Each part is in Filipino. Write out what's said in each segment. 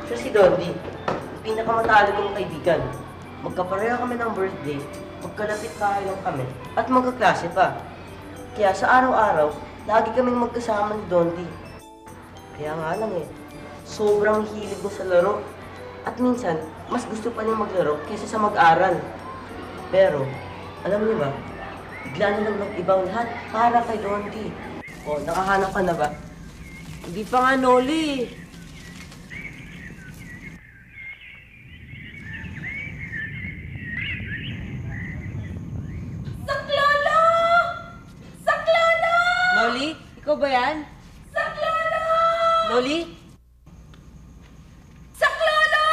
Siya si Dondi, pinakamatalo kong kaibigan. Magkapareho kami ng birthday, magkalapit bahay lang kami, at magkaklase pa. Kaya sa araw-araw, lagi kaming magkasama ni Dondi. Kaya nga lang sobrang hilig mo sa laro. At minsan, mas gusto pa niya maglaro kaysa sa mag-aral. Pero, alam niyo ba, bigla na lang nag-ibang lahat para kay Dondi. O, nakahanap ka na ba? Hindi pa nga, Noli. Saklolo! Saklolo! Noli, ikaw ba yan? Saklolo! Noli? Saklolo!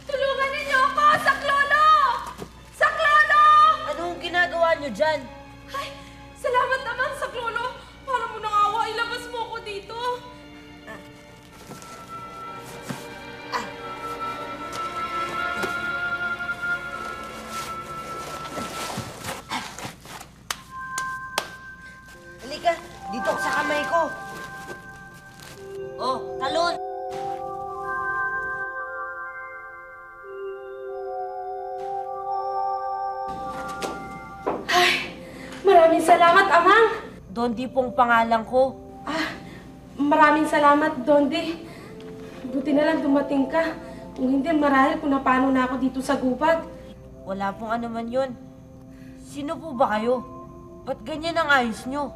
Tulungan ninyo ako! Saklolo! Saklolo! Anong ginagawa niyo dyan? Ay, salamat naman, Saklolo. Para mo nang awa, ilabas mo ako dito. Halika, dito ako sa kamay ko. Oh, talon! Ay, maraming salamat, Amang. Dondi pong pangalan ko. Maraming salamat, Dondi. Buti na lang dumating ka. Kung hindi, marahil kung napano na ako dito sa gubat. Wala pong ano man yun. Sino po ba kayo? Ba't ganyan ang ayos nyo?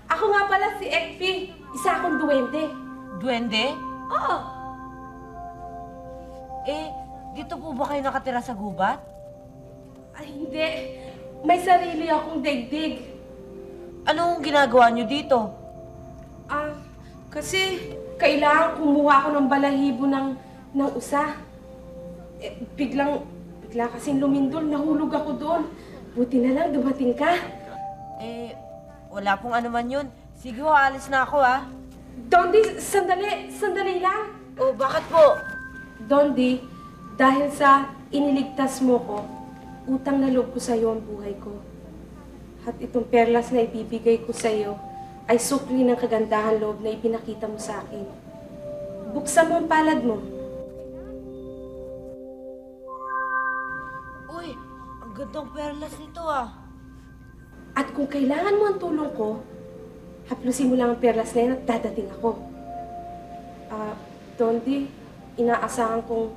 Ako nga pala si Ekpi. Isa akong duwende. Duwende? Oo. Eh, dito po ba kayo nakatira sa gubat? Ay, hindi. May sarili akong daigdig. Anong ginagawa nyo dito? Kasi kailangan kumuha ako ng balahibo ng usa. Bigla kasing lumindol, nahulog ako doon. Buti na lang dumating ka. Eh, wala pong ano man yun. Sige ho, alis na ako Dondi, sandali lang. Oh, bakit po? Dondi, dahil sa iniligtas mo ko, utang na loob ko sa iyo ang buhay ko. At itong perlas na ibibigay ko sa iyo ay sukli ng kagandahan loob na ipinakita mo sa akin. Buksan mo ang palad mo. Uy, ang gandang perlas nito At kung kailangan mo ang tulong ko, haplusin mo lang ang perlas na yan at dadating ako. Dondi, inaasahan kong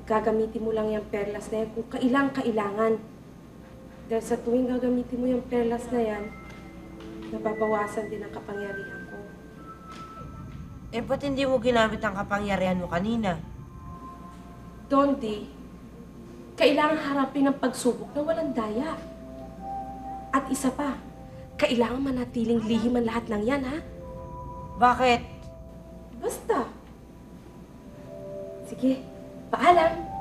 gagamitin mo lang yung perlas na yan kung kailangan. Dahil sa tuwing gagamitin mo yung perlas na yan, nababawasan din ang kapangyarihan ko. Eh, ba't hindi mo ginamit ang kapangyarihan mo kanina? Dondi, kailangan harapin ang pagsubok na walang daya. At isa pa, kailangan manatiling lihim ang lahat ng yan, ha? Bakit? Basta. Sige, paalam.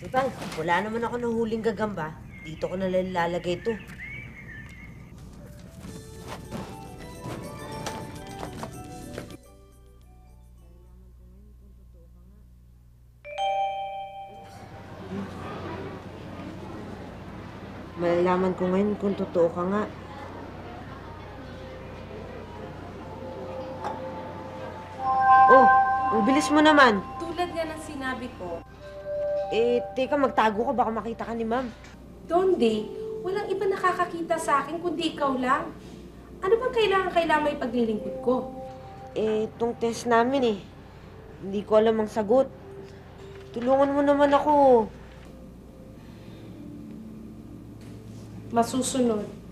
Ipang, wala naman ako nahuling gagamba. Dito ko nalalagay ito. Malalaman ko ngayon kung totoo ka nga. Oh, ang bilis mo naman. Tulad nga ng sinabi ko, Eh, teka, magtago ka. Baka makita ka ni ma'am. Dondi, walang iba nakakakita sa akin kundi ikaw lang. Ano bang kailangan may paglilingkod ko? Eh, itong test namin hindi ko alam ang sagot. Tulungan mo naman ako. Masusunod.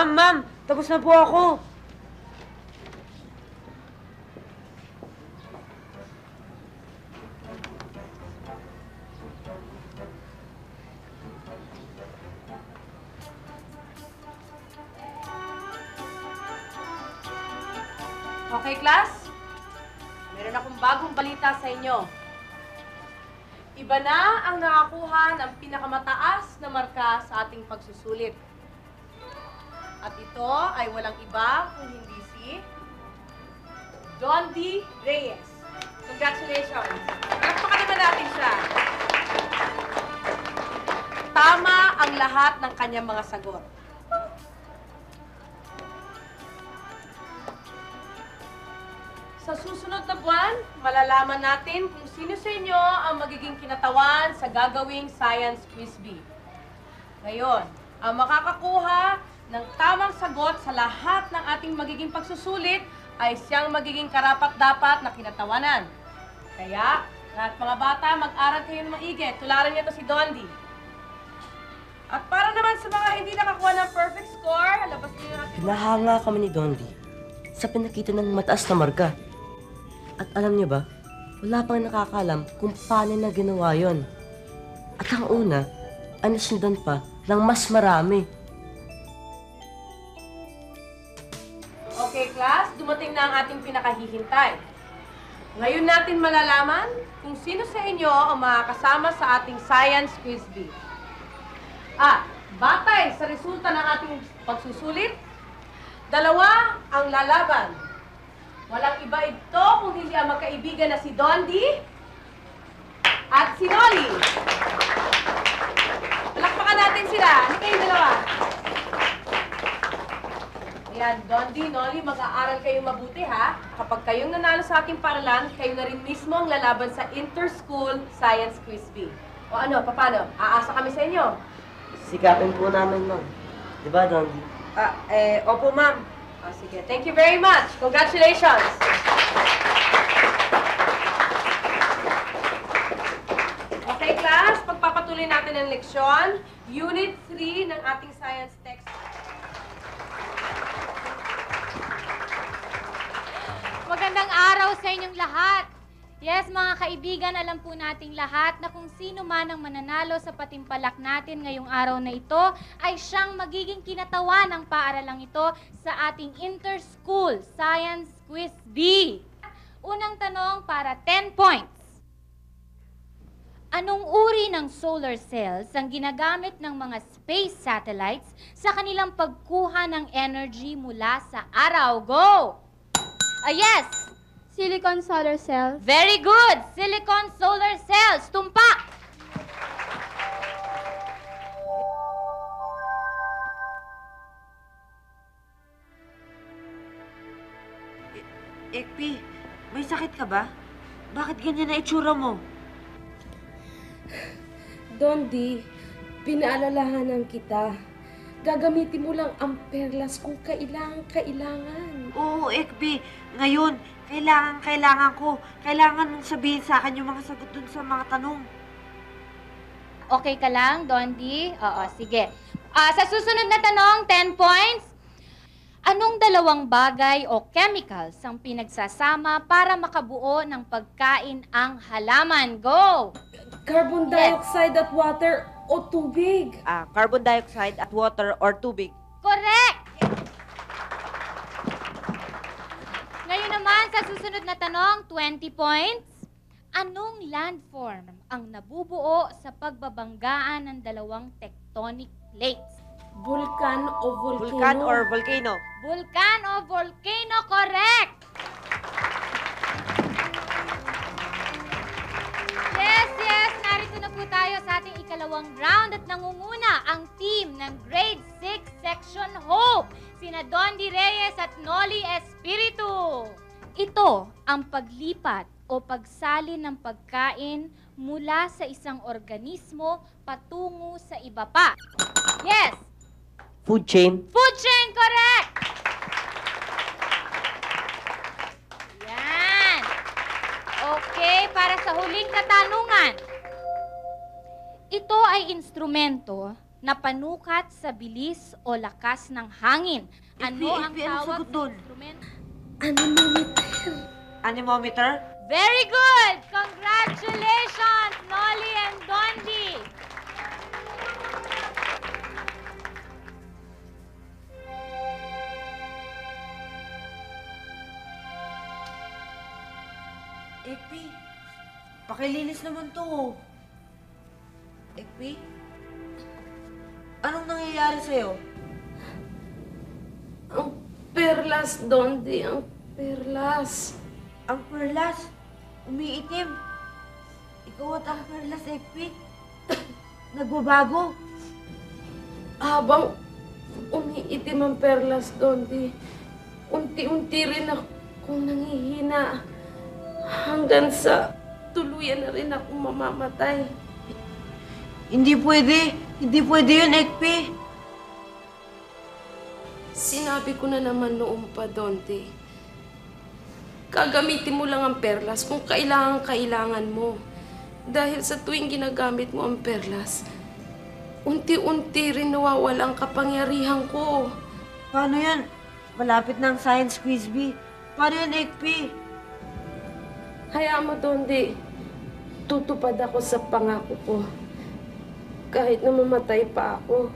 Ma'am! Tapos na po ako. Okay, class? Meron akong bagong balita sa inyo. Iba na ang nakakuha ng pinakamataas na marka sa ating pagsusulit. At ito ay walang iba kung hindi si Don D. Reyes. Congratulations! Napaka naman natin siya. Tama ang lahat ng kanyang mga sagot. Sa susunod na buwan, malalaman natin kung sino sa inyo ang magiging kinatawan sa gagawing Science Quiz Bee. Ngayon, ang makakakuha ng tamang sagot sa lahat ng ating magiging pagsusulit ay siyang magiging karapat-dapat na kinatawanan. Kaya, lahat mga bata, mag-aral kayo ng maigi. Tularan niyo to si Dondi. At para naman sa mga hindi nakakuha ng perfect score, labas niyo natin. Pinahanga kami ni Dondi sa pinakita ng mataas na marka. At alam niyo ba, wala pang nakakalam kung paano na ginawa yon. At ang una, ay nasundan pa ng mas marami. Okay, class, dumating na ang ating pinakahihintay. Ngayon natin malalaman kung sino sa inyo ang makakasama sa ating Science Quiz Bee. At, batay sa resulta ng ating pagsusulit, dalawa ang lalaban. Walang iba ito kung hindi ang magkaibigan na si Dondi at si Nolly. Palakpakan natin sila. Ano kayong dalawa? Ayan, Dondi, Nolly, mag-aaral kayong mabuti, ha? Kapag kayong nanalo sa ating paralan, kayo na rin mismo ang lalaban sa Inter-School Science Quiz Bee. O ano, paano? Aasa kami sa inyo. Sikapin po namin, ma'am. Di ba, Dondi? Opo, ma'am. Sige, thank you very much. Congratulations! Okay, class, pagpapatuloy natin ang leksyon. Unit 3 ng ating science text. Magandang araw sa inyong lahat. Yes, mga kaibigan, alam po nating lahat na kung sino man ang mananalo sa patimpalak natin ngayong araw na ito ay siyang magiging kinatawan ng paaralang ito sa ating Inter-School Science Quiz Bee. Unang tanong para 10 points. Anong uri ng solar cells ang ginagamit ng mga space satellites sa kanilang pagkuha ng energy mula sa araw? Go! Yes! Silicon solar cells. Very good! Silicon solar cells. Tumpak! Ekpi, may sakit ka ba? Bakit ganyan na itsura mo? Dondi, pinaalalahanan kita. Gagamitin mo lang ang perlas kung kailangan. Oo, Ekpi. Ngayon, kailangan ko. Kailangan mong sabihin sa akin yung mga sagot dun sa mga tanong. Okay ka lang, Dondi? Oo, sige. Sa susunod na tanong, 10 points. Anong dalawang bagay o chemicals ang pinagsasama para makabuo ng pagkain ang halaman? Go! Carbon dioxide at water o tubig. Carbon dioxide at water or tubig. Correct! Ngayon naman, sa susunod na tanong, 20 points. Anong landform ang nabubuo sa pagbabanggaan ng dalawang tectonic plates? Vulkan o volcano. Vulkan or volcano? Vulkan o volcano, correct! Yes, narito na po tayo sa ating ikalawang round at nangunguna ang team ng Grade 6 Section Hope, sina Dondi Reyes at Nolly Espiritu. Ito ang paglipat o pagsalin ng pagkain mula sa isang organismo patungo sa iba pa. Yes! Food chain. Food chain, correct! Yan. Okay, para sa huling katanungan. Ito ay instrumento na panukat sa bilis o lakas ng hangin. Ano ang Ano tawag sagot sa dun? instrumento? Anemometer. Anemometer? Very good! Congratulations, Nolly and Dondi! Ekpi, pakilinis naman to. Ekpi? Anong nangyayari sa'yo? Ang perlas, Dondi. Ang perlas. Ang perlas, umiitim. Ikaw at ang perlas, Ekpi. Nagbabago. Habang umiitim ang perlas, Dondi, unti-unti rin akong nanghihina. Hanggang sa tuluyan na rin akong mamamatay. Hindi pwede. Hindi pwede yun, Ekpi. Sinabi ko na naman noon pa, Donte. Gagamitin mo lang ang perlas kung kailangan mo. Dahil sa tuwing ginagamit mo ang perlas, unti-unti rin nawawala ang kapangyarihan ko. Paano yan? Malapit na ang Science Quiz Bee. Paano yan, Ekpi? Hayaan mo, Donte. Tutupad ako sa pangako ko. Kahit na mamatay pa ako.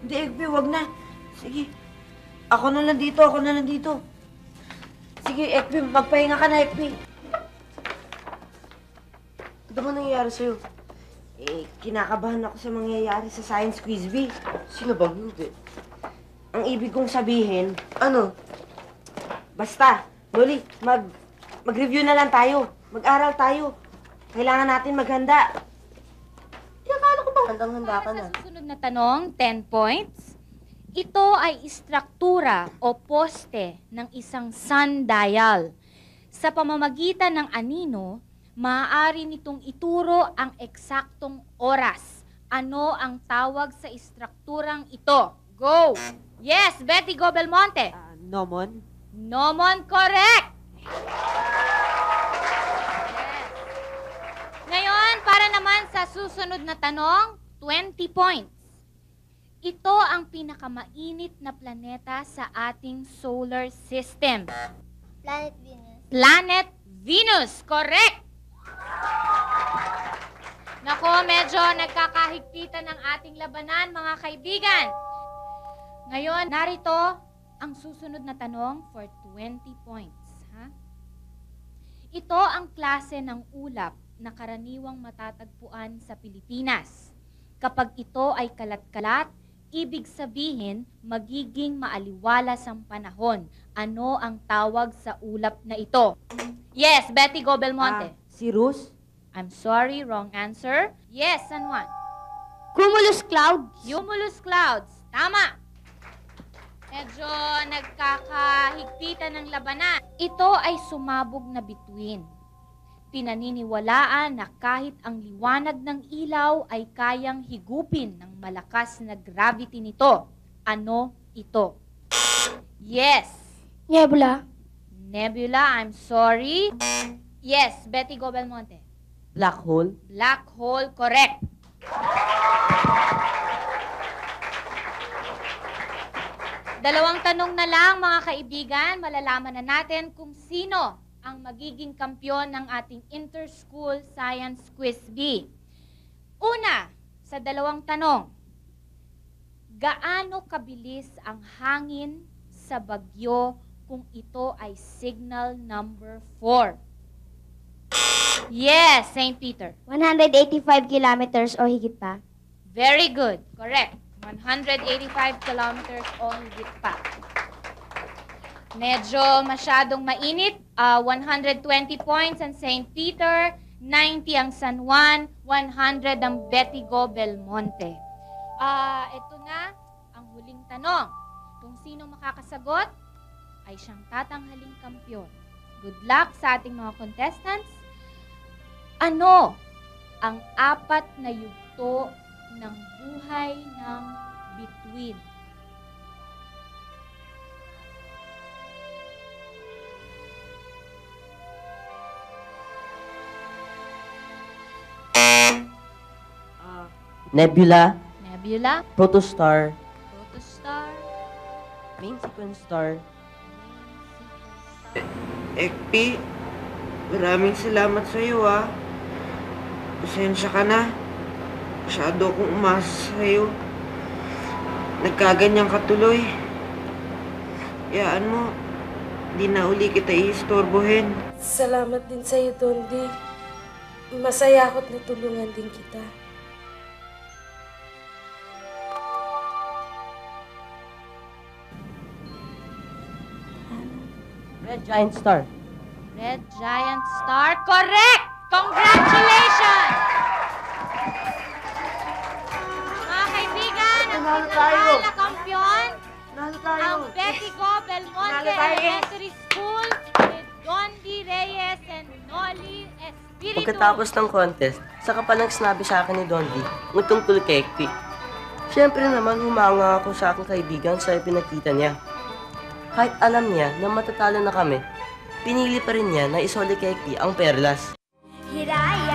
Hindi, Ekpi, wag na. Sige. Ako na lang dito. Sige, Ekpi, magpahinga ka na, Ekpi. Ano ba nangyayari sa'yo? Kinakabahan ako sa mangyayari sa Science Quiz Bee. Sino bang hindi? Ang ibig kong sabihin, Ano? basta, Loli, mag-review na lang tayo. Mag-aral tayo. Kailangan natin maghanda. Akala ko ba handang-handa ka na? Sa susunod na tanong, 10 points. Ito ay istruktura o poste ng isang sundial. Sa pamamagitan ng anino, maaari nitong ituro ang eksaktong oras. Ano ang tawag sa istrukturang ito? Go! Yes, Betty Go Belmonte. Nomon? Nomon, correct! Yes. Ngayon, para naman sa susunod na tanong, 20 points. Ito ang pinakamainit na planeta sa ating solar system. Planet Venus. Planet Venus, correct! Nako, medyo nagkakahigpitan ng ating labanan, mga kaibigan. Ngayon, narito ang susunod na tanong for 20 points. Ha? Ito ang klase ng ulap na karaniwang matatagpuan sa Pilipinas. Kapag ito ay kalat-kalat, ibig sabihin magiging maaliwalas ang panahon. Ano ang tawag sa ulap na ito? Yes, Betty Go Belmonte. Cirrus? I'm sorry, wrong answer. Yes, San Juan. Cumulus clouds. Cumulus clouds. Tama. Medyo nagkakahigpitan ng labanan. Ito ay sumabog na bituin. Pinaniniwalaan na kahit ang liwanag ng ilaw ay kayang higupin ng malakas na gravity nito. Ano ito? Yes. Nebula. Nebula, I'm sorry. Yes, Betty Go Belmonte. Black hole? Black hole, correct. Dalawang tanong na lang, mga kaibigan. Malalaman na natin kung sino ang magiging kampyon ng ating Inter-School Science Quiz Bee. Una, sa dalawang tanong, gaano kabilis ang hangin sa bagyo kung ito ay signal number 4? Yes, St. Peter. 185 kilometers o higit pa. Very good. Correct. 185 kilometers o higit pa. Medyo masyadong mainit. 120 points ang St. Peter, 90 ang San Juan, 100 ang Betty Go Belmonte. Ito na ang huling tanong. Kung sino makakasagot, ay siyang tatanghaling kampyon. Good luck sa ating mga contestants. Ano ang 4 na yugto ng buhay ng bituin? Nebula, Nebula, protostar, protostar, main sequence star. Ekpi, maraming salamat sa iyo, ah. Pasensya ka na. Masyado akong umasa sa iyo. Nagkaganyan ka tuloy. Yaan mo, di na uli kita iistorbohin. Salamat din sa'yo, Dondi. Masaya ako't natulungan din kita. Red Giant Star. Red Giant Star. Correct! Congratulations! Mga kaibigan, ang Nanalo tayo. pinangal na kampiyon, Nalo tayo. ang Betty Go Belmonte Nanalo tayo. Elementary School with Dondi Reyes and Noli Espiritu. Pagkatapos ng contest, saka palang sinabi sa akin ni Dondi ng tungkol kay Ekpi. Siyempre naman humanga ako sa aking kaibigan sa pinakita niya. Kahit alam niya na matatalo na kami, pinili pa rin niya na isoli kay Ekpi ang perlas. Hiraya